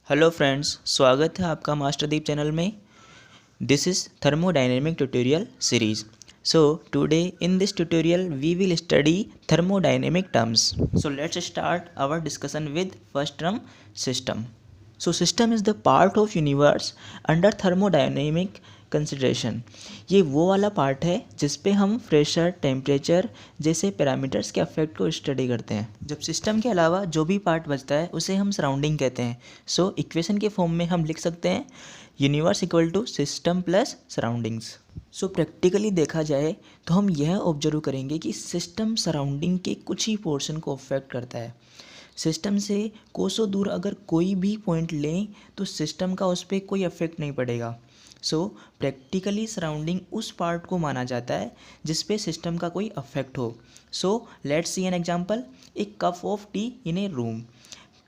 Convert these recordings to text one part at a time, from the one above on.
Hello friends, स्वागत है आपका मास्टरदीप चैनल में। This is thermodynamic tutorial series. So today in this tutorial we will study thermodynamic terms. So let's start our discussion with first term, system. So system is the part of universe under thermodynamic consideration. ये वो वाला part है जिस पे हम pressure, temperature जैसे parameters के affect को स्टडी करते हैं। जब सिस्टम के अलावा जो भी पार्ट बचता है उसे हम सराउंडिंग कहते हैं। सो इक्वेशन के फॉर्म में हम लिख सकते हैं universe equal to system plus surroundings. So practically देखा जाए तो हम यह ऑब्जर्व करेंगे कि सिस्टम सराउंडिंग के कुछ ही पोर्शन को अफेक्ट करता है। सिस्टम से कोसों दूर अगर कोई भी पॉइंट लें तो सिस्टम का उस पर कोई अफेक्ट नहीं पड़ेगा। सो प्रैक्टिकली सराउंडिंग उस पार्ट को माना जाता है जिस पे सिस्टम का कोई अफेक्ट हो। So let's see an example, एक cup of tea in a room.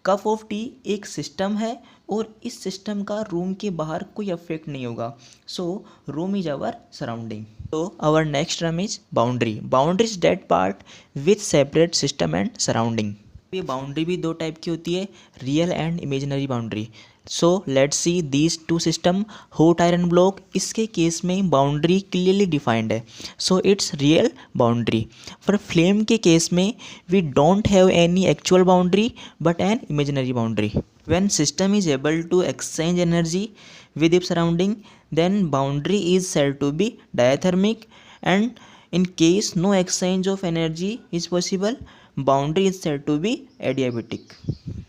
Cup of tea एक सिस्टम है और इस सिस्टम का रूम के बाहर कोई अफेक्ट नहीं होगा। So room is our surrounding. तो our next term is boundary. Boundary is that part which separate system and surrounding. ये बाउंड्री भी दो टाइप की होती है, real and imaginary boundary. So let's see these two system. Hot iron block, इसके case में boundary clearly defined है, so it's real boundary. पर फ्लेम के केस में we don't have any actual boundary but an imaginary boundary. When system is able to exchange energy with its surrounding, then boundary is said to be diathermic, and in case no exchange of energy is possible, boundary is said to be adiabatic.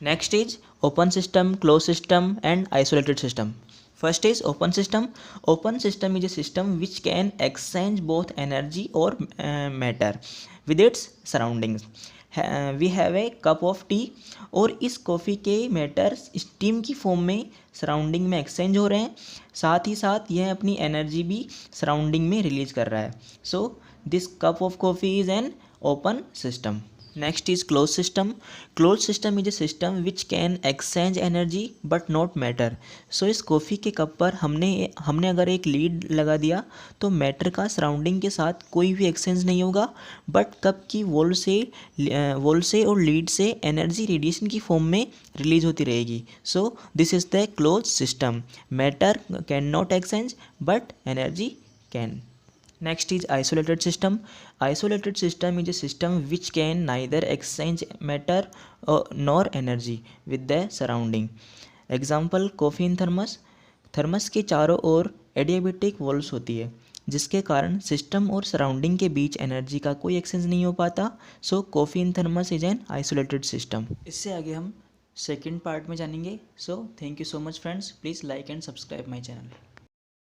Next is open system, closed system and isolated system. First is open system. Open system is a system which can exchange both energy or matter with its surroundings. We have a cup of tea और इस coffee के matter steam की form में surrounding में exchange हो रहे हैं, साथ ही साथ यह अपनी एनर्जी भी सराउंडिंग में रिलीज कर रहा है। So this cup of coffee is an open system. Next is close system. Close system is a system which can exchange energy but not matter. So इस कॉफ़ी के कप पर हमने अगर एक लीड लगा दिया तो मैटर का सराउंडिंग के साथ कोई भी एक्सचेंज नहीं होगा, बट कप की वॉल से और लीड से एनर्जी रेडिएशन की फॉर्म में रिलीज होती रहेगी. So this is the close system. Matter can not exchange but energy can. Next is isolated system. Isolated system is a system which can neither exchange matter nor energy with the surrounding. Example, coffee in thermos. Thermos के चारों ओर adiabatic walls होती है जिसके कारण system और surrounding के बीच energy का कोई एक्सचेंज नहीं हो पाता. So coffee in thermos is an isolated system. इससे आगे हम सेकेंड पार्ट में जानेंगे. So thank you so much friends. Please like and subscribe my channel.